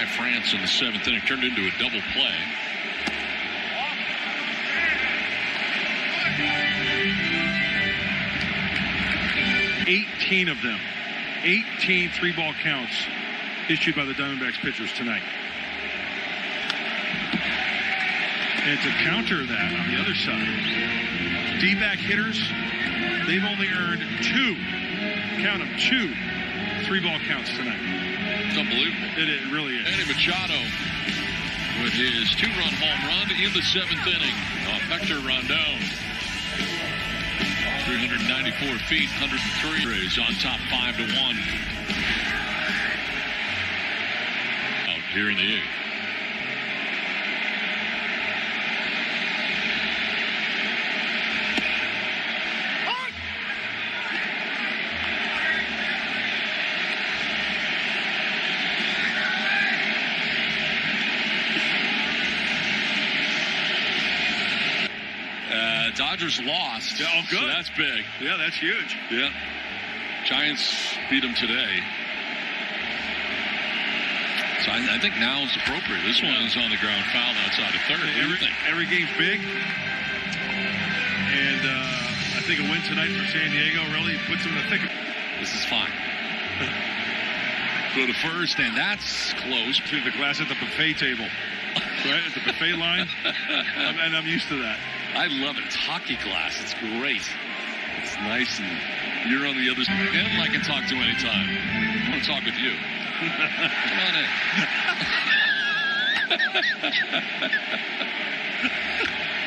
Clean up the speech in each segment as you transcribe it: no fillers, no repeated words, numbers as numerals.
Ty France in the 7th inning. Turned into a double play. Eighteen of them. 18 3-ball counts issued by the Diamondbacks pitchers tonight. And to counter that on the other side, D-back hitters, they've only earned 2, count them, 2 3-ball counts tonight. It's unbelievable. It really is. Manny Machado with his 2-run home run in the 7th inning. Hector Rondon. 394 feet, 103 Rays on top 5-1. Out here in the 8th. Dodgers lost. Oh, good. So that's big. Yeah, that's huge. Yeah. Giants beat them today. So I think now is appropriate. This one is on the ground foul outside of third. Every game's big. And I think a win tonight for San Diego really puts them in the thick of it. This is fine. Go to first, and that's close. To the glass at the buffet table. Right? At the buffet line. And I'm used to that. I love it. It's hockey glass. It's great. It's nice, and you're on the other side. And I can talk to anytime. I want to talk with you. Come on in.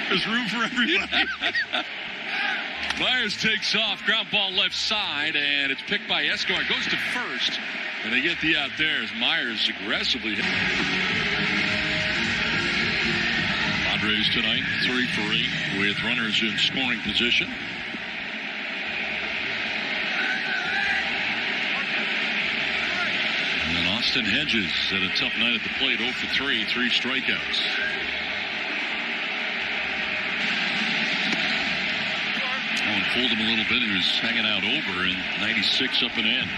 There's room for everybody. Myers takes off. Ground ball left side, and it's picked by Escobar. It goes to first, and they get the out there as Myers aggressively hit. Padres tonight, 3 for 8 with runners in scoring position. And then Austin Hedges had a tough night at the plate, 0 for 3, 3 strikeouts. And fooled him a little bit. He was hanging out over in 96 up and in.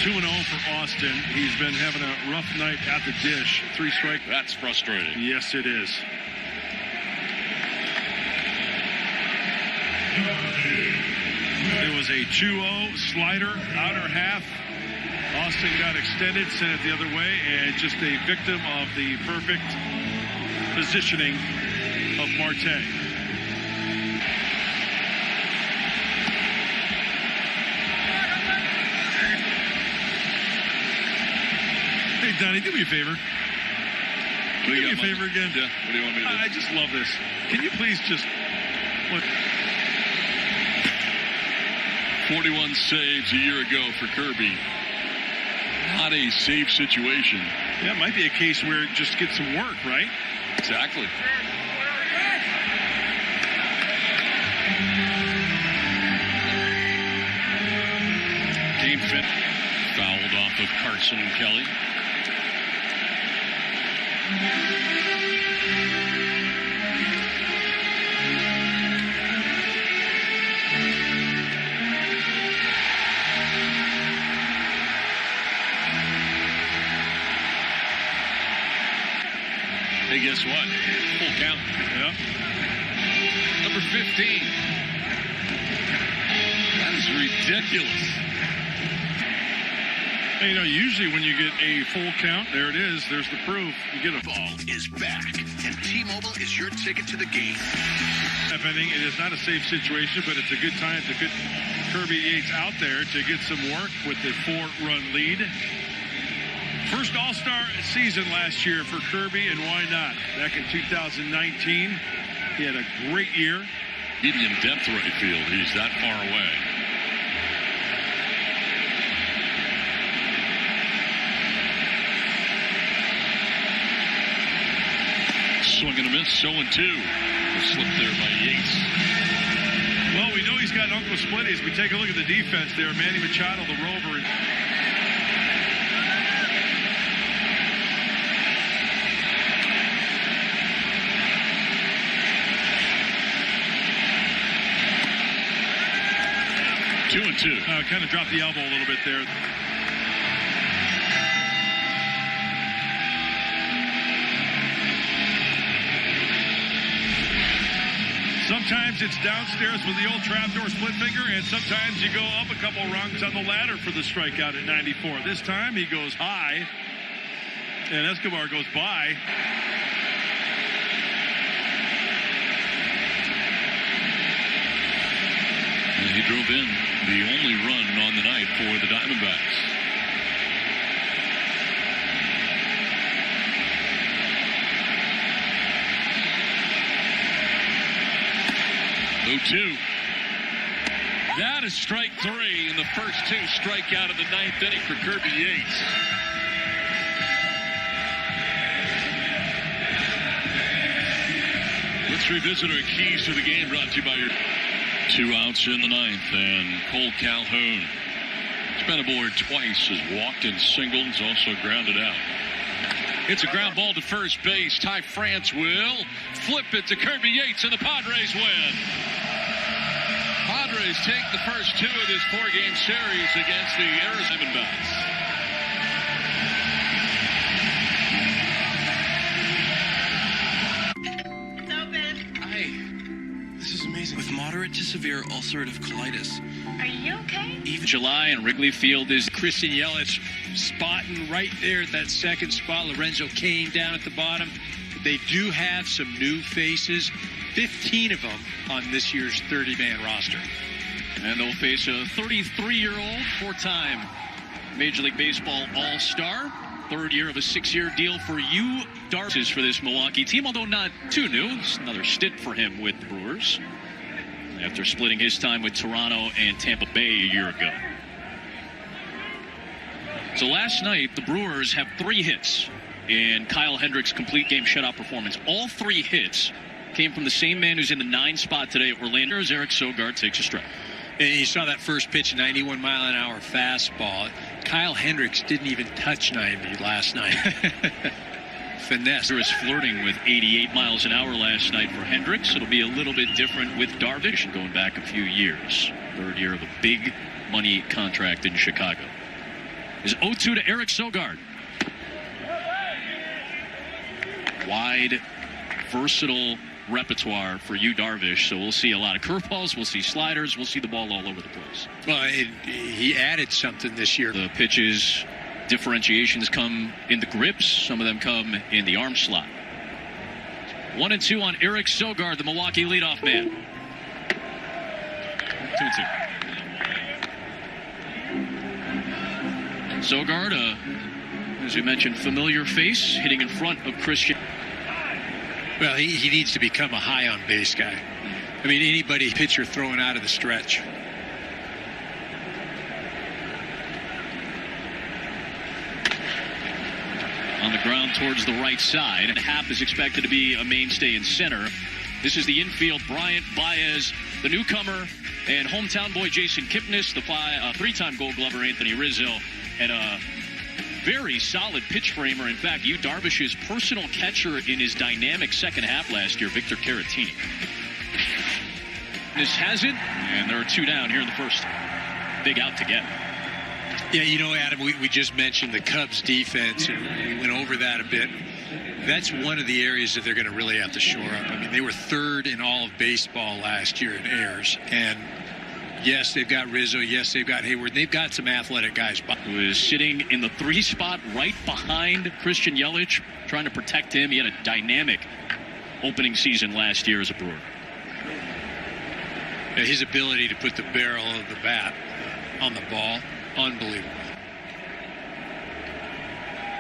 2-0 for Austin. He's been having a rough night at the dish. 3 strikes. That's frustrating. Yes, it is. It was a 2-0 slider, outer half. Austin got extended, sent it the other way, and just a victim of the perfect positioning of Marte. Hey, Donnie, do me a favor. Can you do me a favor again? Yeah, what do you want me to do? I just love this. Can you please just... What? 41 saves a year ago for Kirby. Not a safe situation. Yeah, it might be a case where it just gets some work, right? Exactly. Game fit. Fouled off of Carson and Kelly. Hey, guess what? Full count. Yeah. Number 15. That is ridiculous. Hey, you know, usually when you get a full count, there it is. There's the proof. You get a ball is back, and T-Mobile is your ticket to the game. If anything, it is not a safe situation, but it's a good time to get Kirby Yates out there to get some work with the 4-run lead. First All-Star season last year for Kirby, and why not? Back in 2019, he had a great year. Medium depth right field. He's that far away. Swing and a miss, 0-2. A slip there by Yates. Well, we know he's got Uncle Splitty as we take a look at the defense there. Manny Machado, the rover. 2-2. Kind of dropped the elbow a little bit there. Sometimes it's downstairs with the old trapdoor split finger, and sometimes you go up a couple rungs on the ladder for the strikeout at 94. This time he goes high, and Escobar goes by. And he drove in the only run on the night for the Diamondbacks. 0-2. That is strike 3 in the first 2 strikeout of the 9th inning for Kirby Yates. Let's revisit our keys to the game, brought to you by your 2 outs in the 9th, and Cole Calhoun has been aboard twice, has walked and singled, has also grounded out. It's a ground ball to first base. Ty France will flip it to Kirby Yates, and the Padres win. Padres take the first 2 of this 4-game series against the Arizona Diamondbacks. It's open. Hi. This is amazing. With moderate to severe ulcerative colitis. Are you okay? Even July and Wrigley Field is Christian Yelich spotting right there at that second spot. Lorenzo Cain down at the bottom. They do have some new faces, 15 of them on this year's 30-man roster. And they'll face a 33-year-old, 4-time Major League Baseball All-Star. 3rd year of a 6-year deal for Yu Darvish for this Milwaukee team, although not too new. It's another stint for him with the Brewers after splitting his time with Toronto and Tampa Bay a year ago. So last night, the Brewers have 3 hits in Kyle Hendricks' complete game shutout performance. All 3 hits came from the same man who's in the 9 spot today at Orlando. As Eric Sogard takes a strike. And you saw that first pitch, 91-mile-an-hour fastball. Kyle Hendricks didn't even touch 90 last night. Finesse. He was flirting with 88 miles an hour last night for Hendricks. It'll be a little bit different with Darvish going back a few years. 3rd year of a big money contract in Chicago. Is 0-2 to Eric Sogard. Wide, versatile repertoire for Yu Darvish, so we'll see a lot of curveballs, we'll see sliders, we'll see the ball all over the place. Well, he added something this year. The pitches, differentiations come in the grips, some of them come in the arm slot. 1-2 on Eric Sogard, the Milwaukee leadoff man. 2-2. Sogard, as we mentioned, familiar face, hitting in front of Christian. Well, he needs to become a high on base guy. I mean, anybody pitcher throwing out of the stretch. On the ground towards the right side, and Happ is expected to be a mainstay in center. This is the infield. Bryant, Baez, the newcomer, and hometown boy Jason Kipnis, the 3-time Gold Glover Anthony Rizzo, and a very solid pitch framer. In fact, Yu Darvish's personal catcher in his dynamic second half last year, Victor Caratini. This has it, and there are 2 down here in the first. Big out to get. Yeah, you know, Adam, we just mentioned the Cubs defense, and we went over that a bit. That's one of the areas that they're going to really have to shore up. I mean, they were 3rd in all of baseball last year in errors, and yes, they've got Rizzo. Yes, they've got Hayward. They've got some athletic guys. Who is sitting in the 3 spot right behind Christian Yelich, trying to protect him. He had a dynamic opening season last year as a Brewer. Yeah, his ability to put the barrel of the bat on the ball, unbelievable.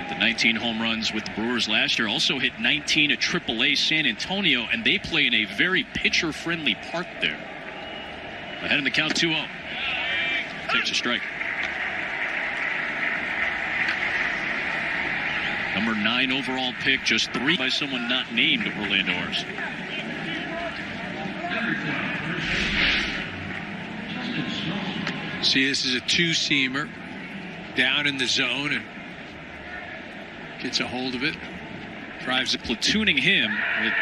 The 19 home runs with the Brewers last year, also hit 19 at AAA San Antonio, and they play in a very pitcher-friendly park there. Ahead in the count, 2-0. Takes a strike. Number 9 overall pick, just 3 by someone not named Orlando Arce. See, this is a 2-seamer down in the zone and gets a hold of it. Drives it, platooning him with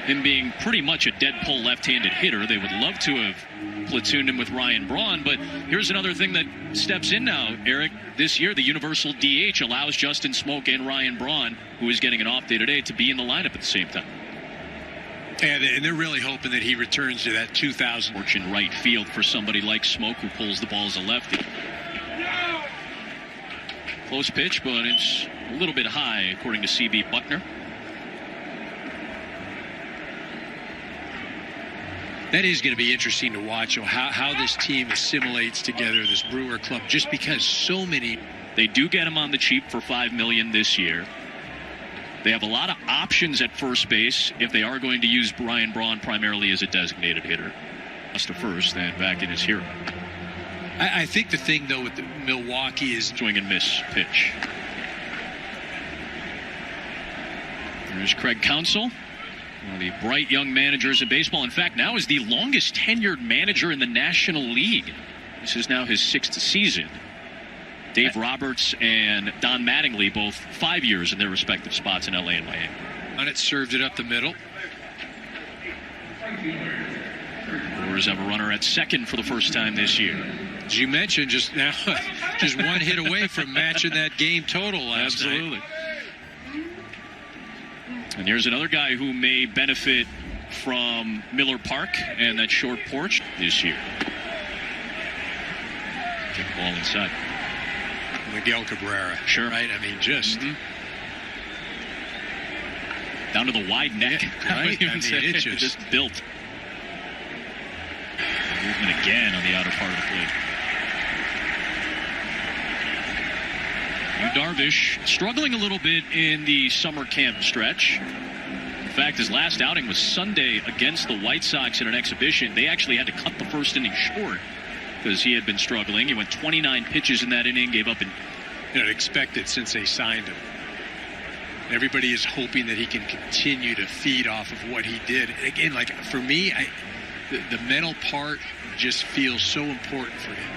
him being pretty much a dead pull left-handed hitter. They would love to have platooned him with Ryan Braun, but here's another thing that steps in now, Eric. This year, the universal DH allows Justin Smoke and Ryan Braun, who is getting an off day today, to be in the lineup at the same time. And they're really hoping that he returns to that 2000. Fortune right field for somebody like Smoke, who pulls the ball as a lefty. Close pitch, but it's a little bit high, according to CB Buckner. That is going to be interesting to watch, how this team assimilates together, this Brewer club, just because so many. They do get him on the cheap for $5 million this year. They have a lot of options at first base if they are going to use Ryan Braun primarily as a designated hitter. That's the first, then back in his hero. I think the thing, though, with Milwaukee is swing and miss pitch. There's Craig Counsell, one of the bright young managers in baseball. In fact, now is the longest tenured manager in the National League. This is now his 6th season. Dave Roberts and Don Mattingly, both 5 years in their respective spots in LA and Miami. And it served it up the middle. Brewers have a runner at second for the first time this year. As you mentioned just now, just one hit away from matching that game total last night. And here's another guy who may benefit from Miller Park and that short porch this year. Take the ball inside. Miguel Cabrera. Sure. Right? I mean, just. Down to the wide neck. Yeah, right? I mean, it just built. Movement again on the outer part of the plate. Darvish struggling a little bit in the summer camp stretch. In fact, his last outing was Sunday against the White Sox in an exhibition. They actually had to cut the first inning short because he had been struggling. He went 29 pitches in that inning, gave up an expected since they signed him. Everybody is hoping that he can continue to feed off of what he did. Again, like for me, the mental part just feels so important for him.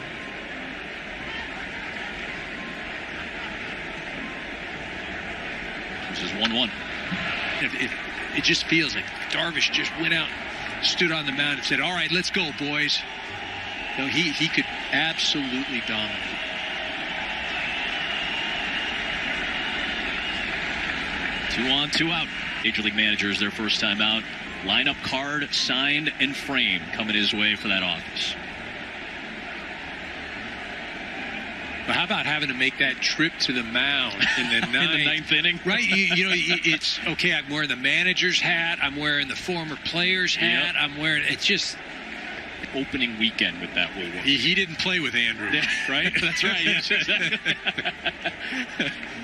This is 1-1. It just feels like Darvish just went out, stood on the mound and said, all right, let's go, boys. No, he could absolutely dominate. Two on, two out. Major League managers, their first time out. Lineup card signed and framed coming his way for that office. But how about having to make that trip to the mound in the ninth inning? Right. You know, it's okay. I'm wearing the manager's hat. I'm wearing the former player's hat. Yep. I'm wearing. It's just opening weekend with that will work. He didn't play with Andrew, right? That's right.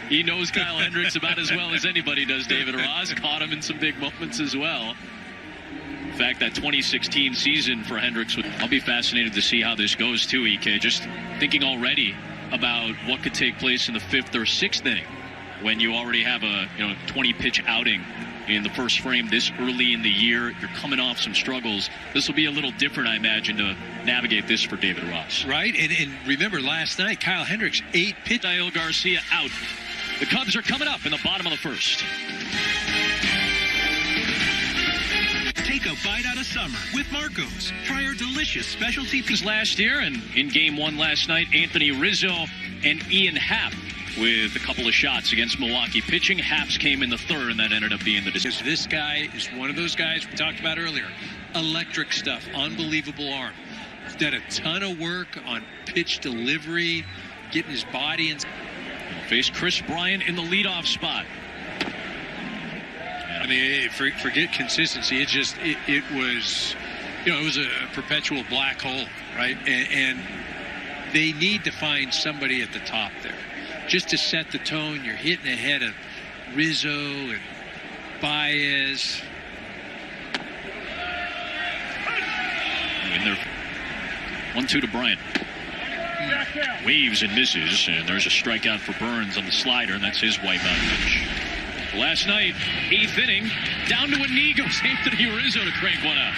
He knows Kyle Hendricks about as well as anybody does. David Ross caught him in some big moments as well. In fact, that 2016 season for Hendricks, I'll be fascinated to see how this goes too, EK. Just thinking already about what could take place in the 5th or 6th inning when you already have a 20-pitch outing in the first frame this early in the year. You're coming off some struggles. This will be a little different, I imagine, to navigate this for David Ross. Right, and remember last night, Kyle Hendricks, 8 pitches. Dial Garcia out. The Cubs are coming up in the bottom of the first. Take a bite out of summer with Marco's. Try our delicious specialty pizza. Last year, and in Game 1 last night, Anthony Rizzo and Ian Happ with a couple of shots against Milwaukee pitching. Haps came in the 3rd, and that ended up being the decision. This guy is one of those guys we talked about earlier. Electric stuff, unbelievable arm. He's done a ton of work on pitch delivery, getting his body in. He'll face Chris Bryant in the leadoff spot. I mean, forget consistency. It was, it was a perpetual black hole, right? And they need to find somebody at the top there, just to set the tone. You're hitting ahead of Rizzo and Baez. In there, 1-2 to Bryant. Waves and misses, and there's a strikeout for Burns on the slider, and that's his wipeout pitch. Last night, 8th inning, down to a knee goes Anthony Rizzo to crank one out.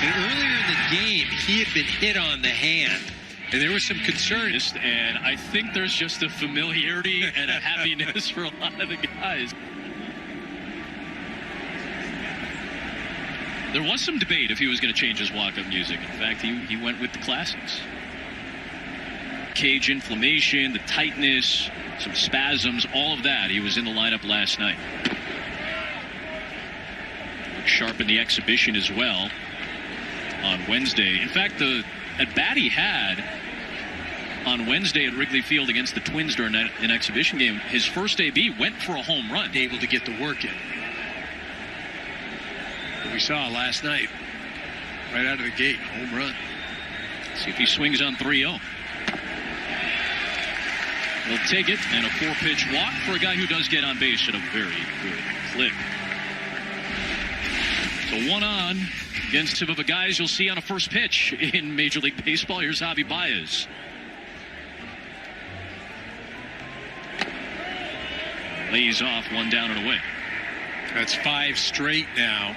And earlier in the game, he had been hit on the hand, and there was some concern. And I think there's just a familiarity and a happiness for a lot of the guys. There was some debate if he was going to change his walk-up music. In fact, he went with the classics. Cage inflammation, the tightness, some spasms, all of that. He was in the lineup last night. Looked sharp in the exhibition as well on Wednesday. In fact, the at-bat he had on Wednesday at Wrigley Field against the Twins during an exhibition game, his first AB went for a home run. Able to get the work in. We saw last night, right out of the gate, home run. See if he swings on 3-0. He'll take it, and a 4-pitch walk for a guy who does get on base at a very good clip. So 1 on against some of the guys you'll see on a first pitch in Major League Baseball. Here's Javi Baez. Lays off, 1 down and away. That's 5 straight now.